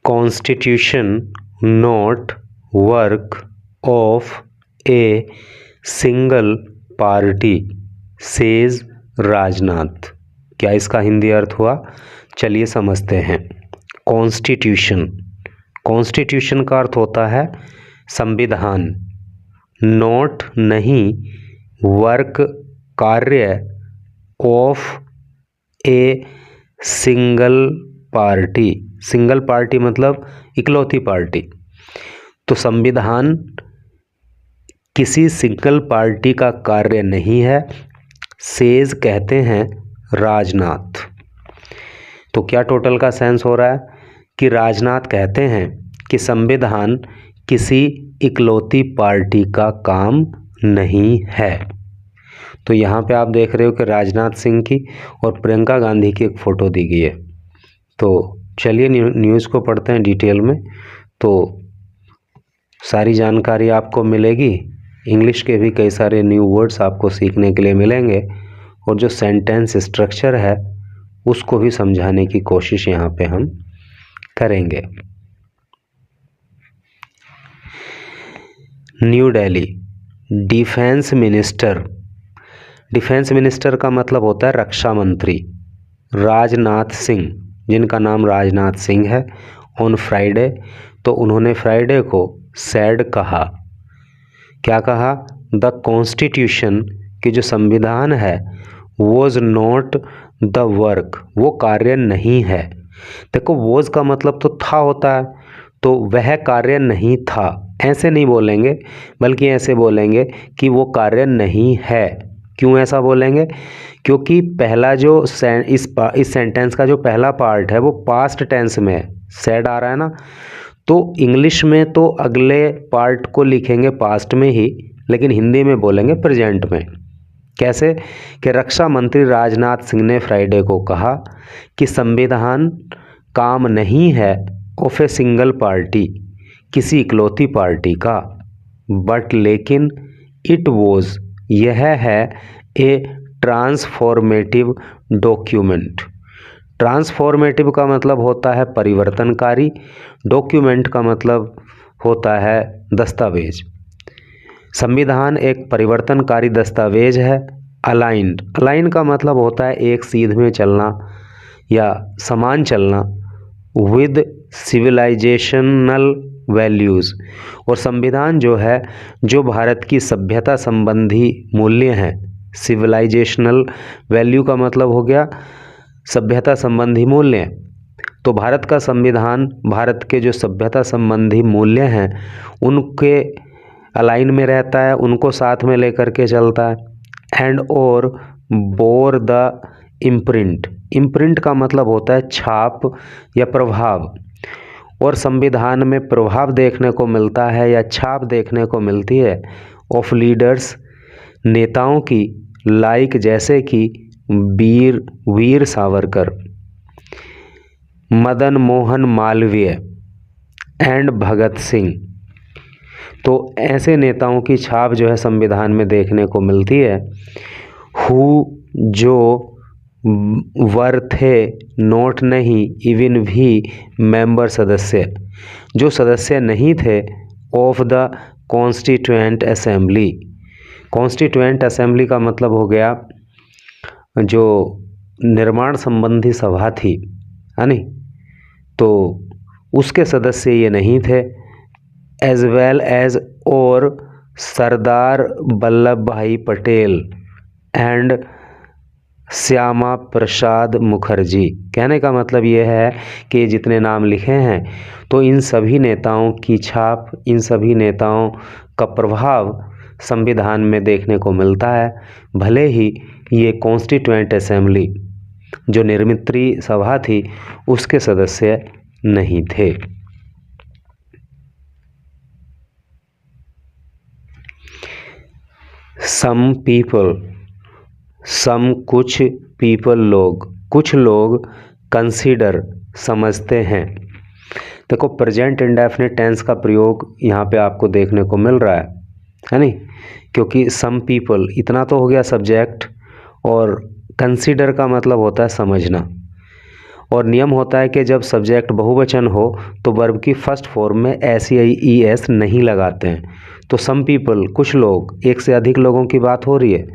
Constitution not work of a single party says Rajnath. क्या इसका हिंदी अर्थ हुआ? चलिए समझते हैं। कॉन्स्टिट्यूशन, कॉन्स्टिट्यूशन का अर्थ होता है संविधान, नॉट नहीं, वर्क कार्य, of a single party, single party मतलब इकलौती पार्टी। तो संविधान किसी सिंगल पार्टी का कार्य नहीं है, सेज कहते हैं राजनाथ। तो क्या टोटल का सेंस हो रहा है कि राजनाथ कहते हैं कि संविधान किसी इकलौती पार्टी का काम नहीं है। तो यहाँ पे आप देख रहे हो कि राजनाथ सिंह की और प्रियंका गांधी की एक फ़ोटो दी गई है। तो चलिए न्यूज़ को पढ़ते हैं डिटेल में, तो सारी जानकारी आपको मिलेगी। इंग्लिश के भी कई सारे न्यू वर्ड्स आपको सीखने के लिए मिलेंगे और जो सेंटेंस स्ट्रक्चर है उसको भी समझाने की कोशिश यहाँ पे हम करेंगे। New Delhi, defence minister, defence minister का मतलब होता है रक्षा मंत्री, राजनाथ सिंह, जिनका नाम राजनाथ सिंह है, ऑन फ्राइडे, तो उन्होंने फ्राइडे को सैड कहा। क्या कहा? द कॉन्स्टिट्यूशन, कि जो संविधान है, वॉज नॉट द वर्क, वो कार्य नहीं है। देखो वॉज का मतलब तो था होता है, तो वह कार्य नहीं था, ऐसे नहीं बोलेंगे, बल्कि ऐसे बोलेंगे कि वो कार्य नहीं है। क्यों ऐसा बोलेंगे? क्योंकि पहला जो इस सेंटेंस का जो पहला पार्ट है वो पास्ट टेंस में है, सैड आ रहा है ना, तो इंग्लिश में तो अगले पार्ट को लिखेंगे पास्ट में ही, लेकिन हिंदी में बोलेंगे प्रेजेंट में। कैसे? कि रक्षा मंत्री राजनाथ सिंह ने फ्राइडे को कहा कि संविधान काम नहीं है ऑफ ए सिंगल पार्टी, किसी इकलौती पार्टी का, बट लेकिन इट वॉज, यह है, ए ट्रांसफॉर्मेटिव डॉक्यूमेंट। ट्रांसफॉर्मेटिव का मतलब होता है परिवर्तनकारी, डॉक्यूमेंट का मतलब होता है दस्तावेज। संविधान एक परिवर्तनकारी दस्तावेज है। अलाइंड, अलाइन का मतलब होता है एक सीध में चलना या समान चलना, विद सिविलाइजेशनल वैल्यूज़, और संविधान जो है, जो भारत की सभ्यता संबंधी मूल्य हैं, सिविलाइजेशनल वैल्यू का मतलब हो गया सभ्यता संबंधी मूल्य। तो भारत का संविधान भारत के जो सभ्यता संबंधी मूल्य हैं उनके अलाइन में रहता है, उनको साथ में लेकर के चलता है। एंड और बोर द इम्प्रिंट, इम्प्रिंट का मतलब होता है छाप या प्रभाव, और संविधान में प्रभाव देखने को मिलता है या छाप देखने को मिलती है ऑफ लीडर्स, नेताओं की, लाइक जैसे कि वीर सावरकर, मदन मोहन मालवीय एंड भगत सिंह। तो ऐसे नेताओं की छाप जो है संविधान में देखने को मिलती है। हु, जो, वर थे, नोट नहीं, इवन भी, मेंबर सदस्य, जो सदस्य नहीं थे, of the constituent assembly. Constituent assembly का मतलब हो गया जो निर्माण संबंधी सभा थी, है नहीं, तो उसके सदस्य ये नहीं थे। एज वेल एज, और सरदार वल्लभ भाई पटेल एंड श्यामा प्रसाद मुखर्जी। कहने का मतलब ये है कि जितने नाम लिखे हैं तो इन सभी नेताओं की छाप, इन सभी नेताओं का प्रभाव संविधान में देखने को मिलता है, भले ही ये कॉन्स्टिट्यूएंट असेंबली जो निर्मित्री सभा थी उसके सदस्य नहीं थे। सम पीपल, सम कुछ, पीपल लोग, कुछ लोग, कंसीडर समझते हैं। देखो प्रेजेंट इंडेफिनिट टेंस का प्रयोग यहाँ पे आपको देखने को मिल रहा है नहीं, क्योंकि सम पीपल इतना तो हो गया सब्जेक्ट, और कंसीडर का मतलब होता है समझना, और नियम होता है कि जब सब्जेक्ट बहुवचन हो तो वर्ब की फर्स्ट फॉर्म में SEIES नहीं लगाते हैं। तो सम पीपल, कुछ लोग, एक से अधिक लोगों की बात हो रही है,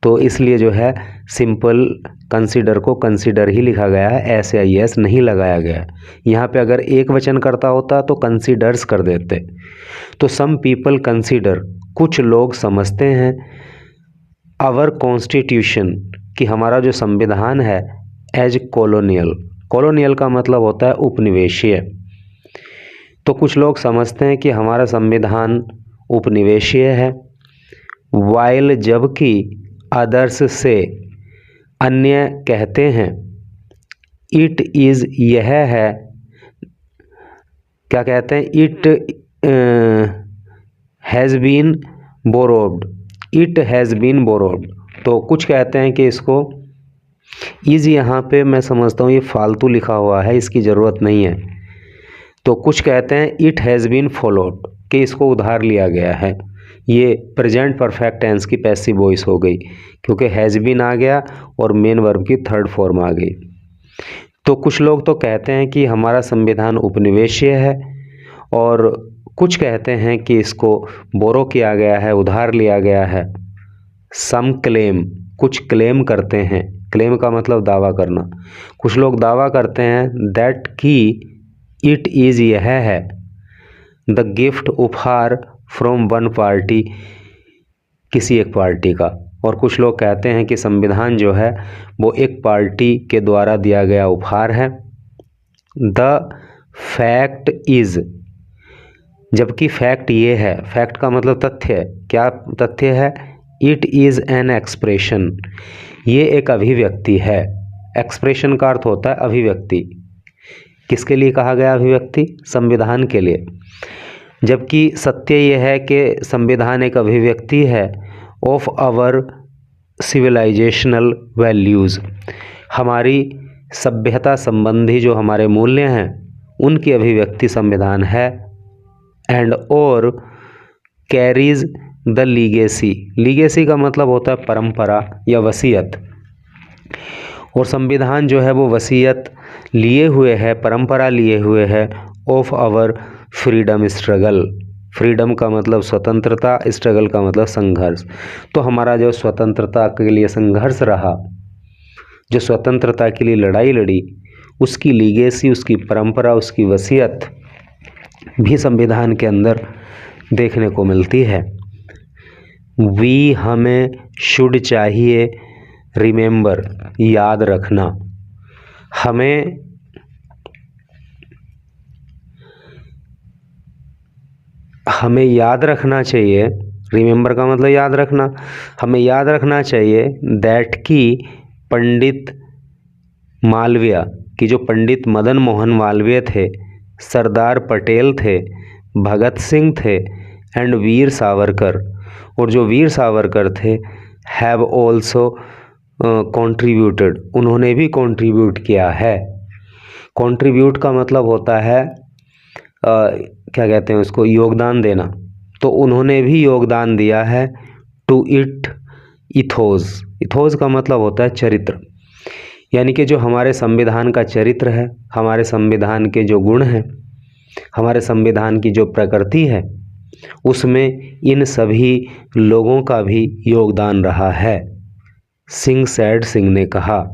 तो इसलिए जो है सिंपल कंसीडर को कंसीडर ही लिखा गया है, SEIS नहीं लगाया गया है। यहाँ पे अगर एक वचन करता होता तो कंसीडर्स कर देते। तो सम पीपल कंसीडर, कुछ लोग समझते हैं, आवर कॉन्स्टिट्यूशन, कि हमारा जो संविधान है, एज कॉलोनियल। कॉलोनियल का मतलब होता है उपनिवेशीय। तो कुछ लोग समझते हैं कि हमारा संविधान उपनिवेशीय है। वाइल, जबकि अदर्स से, अन्य कहते हैं, इट इज़, यह है, क्या कहते हैं, it has been borrowed, it has been borrowed. तो कुछ कहते हैं कि इसको इज़, यहाँ पे मैं समझता हूँ ये फालतू लिखा हुआ है, इसकी ज़रूरत नहीं है। तो कुछ कहते हैं इट हैज़ बीन फॉलोड, कि इसको उधार लिया गया है। ये प्रेजेंट परफेक्ट टेंस की पैसिव वॉइस हो गई, क्योंकि हैज़ बीन आ गया और मेन वर्ब की थर्ड फॉर्म आ गई। तो कुछ लोग तो कहते हैं कि हमारा संविधान उपनिवेशीय है, और कुछ कहते हैं कि इसको बोरो किया गया है, उधार लिया गया है। सम क्लेम, कुछ क्लेम करते हैं, क्लेम का मतलब दावा करना। कुछ लोग दावा करते हैं दैट कि इट इज़, यह है, द गिफ्ट, उपहार, फ्रॉम वन पार्टी, किसी एक पार्टी का। और कुछ लोग कहते हैं कि संविधान जो है वो एक पार्टी के द्वारा दिया गया उपहार है। द फैक्ट इज़, जबकि फैक्ट ये है, फैक्ट का मतलब तथ्य है। क्या तथ्य है? इट इज़ एन एक्सप्रेशन, ये एक अभिव्यक्ति है। एक्सप्रेशन का अर्थ होता है अभिव्यक्ति। किसके लिए कहा गया अभिव्यक्ति? संविधान के लिए। जबकि सत्य यह है कि संविधान एक अभिव्यक्ति है ऑफ आवर सिविलाइजेशनल वैल्यूज़, हमारी सभ्यता संबंधी जो हमारे मूल्य हैं उनकी अभिव्यक्ति संविधान है। एंड और कैरीज द लीगेसी, लीगेसी का मतलब होता है परंपरा या वसीयत, और संविधान जो है वो वसीयत लिए हुए है, परंपरा लिए हुए है of our freedom struggle. Freedom का मतलब स्वतंत्रता, स्ट्रगल का मतलब संघर्ष। तो हमारा जो स्वतंत्रता के लिए संघर्ष रहा, जो स्वतंत्रता के लिए लड़ाई लड़ी, उसकी लीगेसी, उसकी परंपरा, उसकी वसीयत भी संविधान के अंदर देखने को मिलती है। वी, हमें, शुड, चाहिए, रिमेंबर, याद रखना। हमें याद रखना चाहिए, रिमेंबर का मतलब याद रखना। हमें याद रखना चाहिए दैट की पंडित मालवीय, कि जो पंडित मदन मोहन मालवीय थे, सरदार पटेल थे, भगत सिंह थे, एंड वीर सावरकर, और जो वीर सावरकर थे, हैव ऑल्सो कंट्रीब्यूटेड, उन्होंने भी कंट्रीब्यूट किया है। कंट्रीब्यूट का मतलब होता है क्या कहते हैं उसको, योगदान देना। तो उन्होंने भी योगदान दिया है टू इट इथोस, इथोस का मतलब होता है चरित्र, यानी कि जो हमारे संविधान का चरित्र है, हमारे संविधान के जो गुण हैं, हमारे संविधान की जो प्रकृति है, उसमें इन सभी लोगों का भी योगदान रहा है। सिंह सैड, सिंह ने कहा।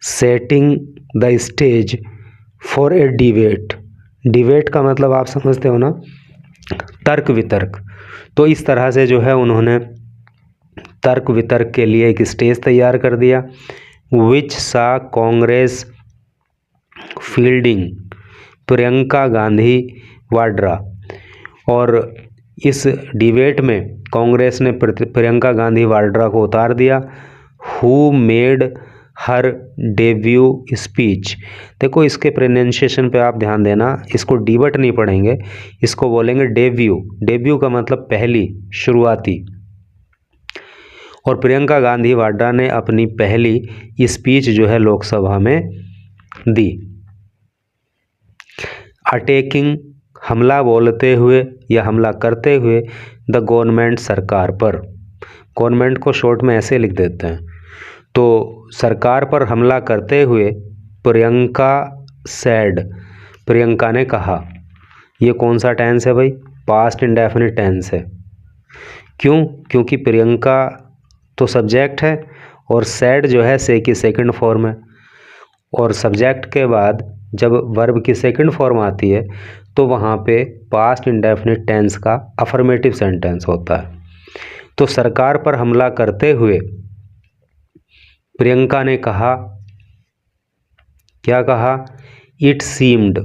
Setting the stage for a debate, debate का मतलब आप समझते हो ना, तर्क वितर्क। तो इस तरह से जो है उन्होंने तर्क वितर्क के लिए एक स्टेज तैयार कर दिया। विच सा कांग्रेस फील्डिंग प्रियंका गांधी वाड्रा, और इस डिबेट में कांग्रेस ने प्रियंका गांधी वाड्रा को उतार दिया। Who made her debut speech, देखो इसके प्रोनाउंसिएशन पे आप ध्यान देना, इसको डिबेट नहीं पढ़ेंगे, इसको बोलेंगे डेब्यू। डेब्यू का मतलब पहली, शुरुआती। और प्रियंका गांधी वाड्रा ने अपनी पहली स्पीच जो है लोकसभा में दी। अटैकिंग, हमला बोलते हुए या हमला करते हुए, द गवर्नमेंट, सरकार पर। गवर्नमेंट को शॉर्ट में ऐसे लिख देते हैं। तो सरकार पर हमला करते हुए प्रियंका सेड, प्रियंका ने कहा। ये कौन सा टेंस है भाई? पास्ट इंडेफिनिट टेंस है। क्यों? क्योंकि प्रियंका तो सब्जेक्ट है और सेड जो है से की सेकंड फॉर्म है, और सब्जेक्ट के बाद जब वर्ब की सेकंड फॉर्म आती है तो वहाँ पे पास्ट इंडेफिनिट टेंस का अफर्मेटिव सेंटेंस होता है। तो सरकार पर हमला करते हुए प्रियंका ने कहा, क्या कहा? इट सीम्ड,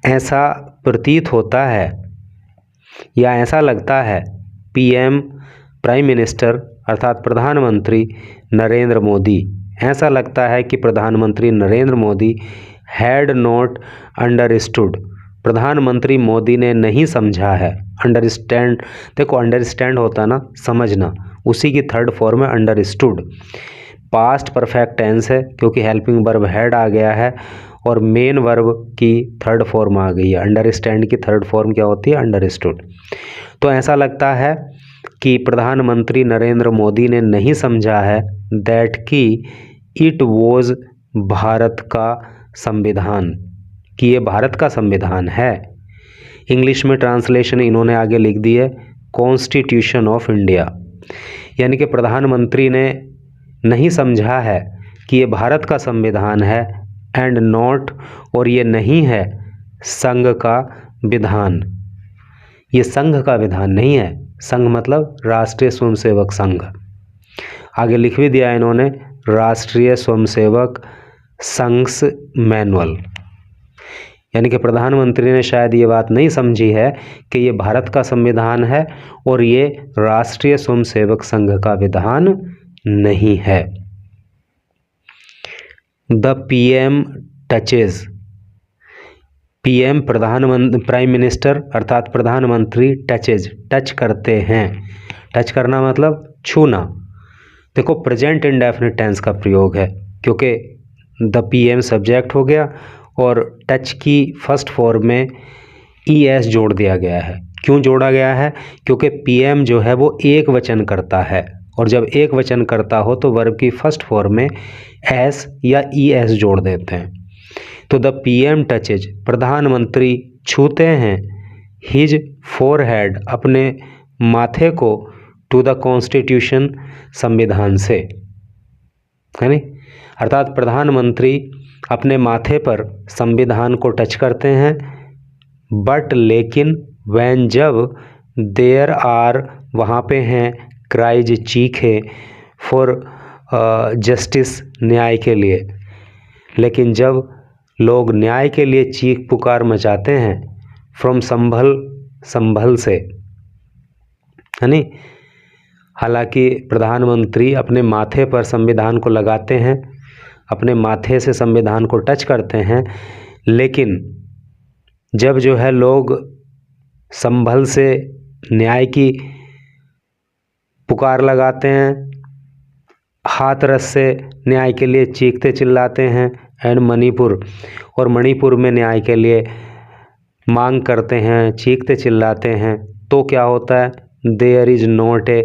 ऐसा प्रतीत होता है या ऐसा लगता है, पीएम प्राइम मिनिस्टर अर्थात प्रधानमंत्री नरेंद्र मोदी, ऐसा लगता है कि प्रधानमंत्री Narendra Modi had not understood, प्रधानमंत्री मोदी ने नहीं समझा है। अंडरस्टैंड, देखो अंडरस्टैंड होता ना समझना, उसी की थर्ड फॉर्म है अंडरस्टूड। पास्ट परफेक्ट टेंस है क्योंकि हेल्पिंग वर्ब हैड आ गया है और मेन वर्ब की थर्ड फॉर्म आ गई है। अंडरस्टैंड की थर्ड फॉर्म क्या होती है? अंडरस्टूड। तो ऐसा लगता है कि प्रधानमंत्री नरेंद्र मोदी ने नहीं समझा है दैट कि इट वॉज भारत का संविधान, कि ये भारत का संविधान है। इंग्लिश में ट्रांसलेशन इन्होंने आगे लिख दी है कॉन्स्टिट्यूशन ऑफ इंडिया, यानी कि प्रधानमंत्री ने नहीं समझा है कि ये भारत का संविधान है, एंड नॉट, और ये नहीं है संघ का विधान, ये संघ का विधान नहीं है। संघ मतलब राष्ट्रीय स्वयंसेवक संघ। आगे लिख भी दिया इन्होंने राष्ट्रीय स्वयंसेवक संघ मैनुअल, यानी कि प्रधानमंत्री ने शायद ये बात नहीं समझी है कि ये भारत का संविधान है और ये राष्ट्रीय स्वयंसेवक संघ का विधान नहीं है। द पीएम टचेज, पीएम प्रधानमंत्री प्राइम मिनिस्टर अर्थात प्रधानमंत्री टचेज, टच करते हैं। टच करना मतलब छूना। देखो प्रेजेंट इंडेफिनिट टेंस का प्रयोग है क्योंकि द पीएम सब्जेक्ट हो गया और टच की फर्स्ट फॉर्म में ईएस जोड़ दिया गया है। क्यों जोड़ा गया है? क्योंकि पीएम जो है वो एक वचन करता है और जब एक वचन करता हो तो वर्ब की फर्स्ट फॉर्म में एस या ईएस जोड़ देते हैं। तो द पीएम टचेज, प्रधानमंत्री छूते हैं, हिज फोरहेड, अपने माथे को, टू द कॉन्स्टिट्यूशन, संविधान से, है नी, अर्थात प्रधानमंत्री अपने माथे पर संविधान को टच करते हैं। बट लेकिन, वैन जब, देयर आर वहाँ पे हैं, क्राइज चीखे, फॉर जस्टिस न्याय के लिए, लेकिन जब लोग न्याय के लिए चीख पुकार मचाते हैं, फ्रॉम संभल, संभल से, है नी, हालांकि प्रधानमंत्री अपने माथे पर संविधान को लगाते हैं, अपने माथे से संविधान को टच करते हैं, लेकिन जब जो है लोग संभल से न्याय की पुकार लगाते हैं, हाथ रस से न्याय के लिए चीखते चिल्लाते हैं, एंड मणिपुर, और मणिपुर में न्याय के लिए मांग करते हैं, चीखते चिल्लाते हैं, तो क्या होता है? There is not a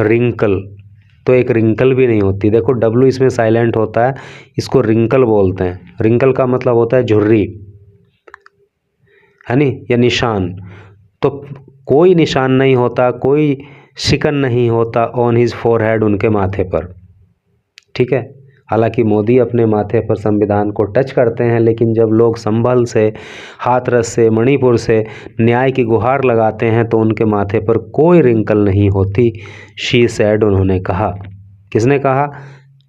wrinkle, तो एक रिंकल भी नहीं होती। देखो डब्लू इसमें साइलेंट होता है, इसको रिंकल बोलते हैं। रिंकल का मतलब होता है झुर्री, है नी, या निशान। तो कोई निशान नहीं होता, कोई शिकन नहीं होता ऑन हिज फोरहेड, उनके माथे पर, ठीक है। हालांकि मोदी अपने माथे पर संविधान को टच करते हैं, लेकिन जब लोग संभल से, हाथरस से, मणिपुर से न्याय की गुहार लगाते हैं तो उनके माथे पर कोई रिंकल नहीं होती। शी सैड, उन्होंने कहा। किसने कहा?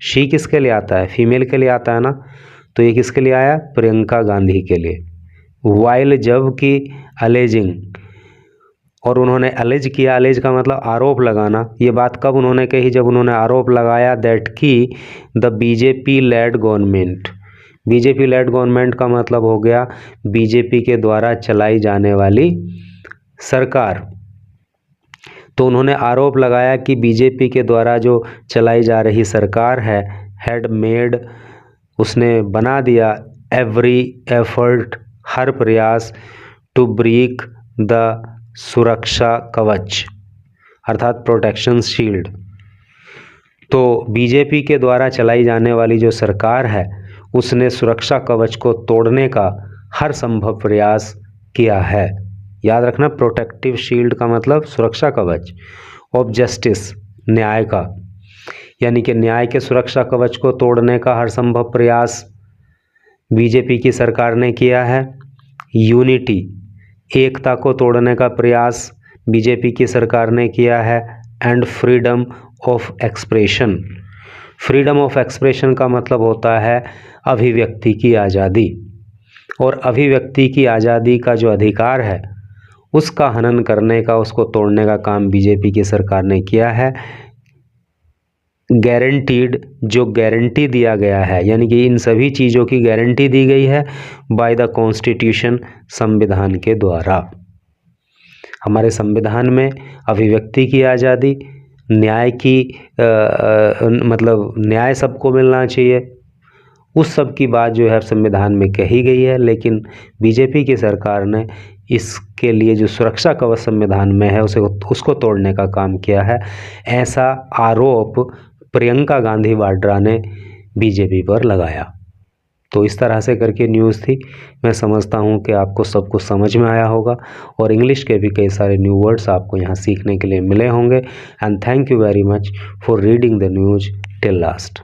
शी किसके लिए आता है? फीमेल के लिए आता है ना, तो ये किसके लिए आया? प्रियंका गांधी के लिए। वाइल, जब की, अलेजिंग, और उन्होंने अलेज किया, अलेज का मतलब आरोप लगाना। ये बात कब उन्होंने कही? जब उन्होंने आरोप लगाया दैट की the BJP lead government, BJP lead government का मतलब हो गया बीजेपी के द्वारा चलाई जाने वाली सरकार। तो उन्होंने आरोप लगाया कि बीजेपी के द्वारा जो चलाई जा रही सरकार है, हैड मेड, उसने बना दिया, एवरी एफर्ट, हर प्रयास, टू ब्रेक द सुरक्षा कवच, अर्थात प्रोटेक्शन शील्ड, तो बीजेपी के द्वारा चलाई जाने वाली जो सरकार है उसने सुरक्षा कवच को तोड़ने का हर संभव प्रयास किया है। याद रखना, प्रोटेक्टिव शील्ड का मतलब सुरक्षा कवच, ऑफ जस्टिस न्याय का, यानी कि न्याय के सुरक्षा कवच को तोड़ने का हर संभव प्रयास बीजेपी की सरकार ने किया है। यूनिटी, एकता को तोड़ने का प्रयास बीजेपी की सरकार ने किया है। And freedom of expression, freedom of expression का मतलब होता है अभिव्यक्ति की आज़ादी, और अभिव्यक्ति की आज़ादी का जो अधिकार है उसका हनन करने का, उसको तोड़ने का काम बीजेपी की सरकार ने किया है। गारंटीड, जो गारंटी दिया गया है, यानी कि इन सभी चीज़ों की गारंटी दी गई है बाय द कॉन्स्टिट्यूशन, संविधान के द्वारा। हमारे संविधान में अभिव्यक्ति की आज़ादी, न्याय की मतलब न्याय सबको मिलना चाहिए, उस सब की बात जो है संविधान में कही गई है। लेकिन बीजेपी की सरकार ने इसके लिए जो सुरक्षा कवच संविधान में है उसको तोड़ने का काम किया है। ऐसा आरोप प्रियंका गांधी वाड्रा ने बीजेपी पर लगाया। तो इस तरह से करके न्यूज़ थी। मैं समझता हूँ कि आपको सब कुछ समझ में आया होगा और इंग्लिश के भी कई सारे न्यू वर्ड्स आपको यहाँ सीखने के लिए मिले होंगे। And thank you very much for reading the news till last.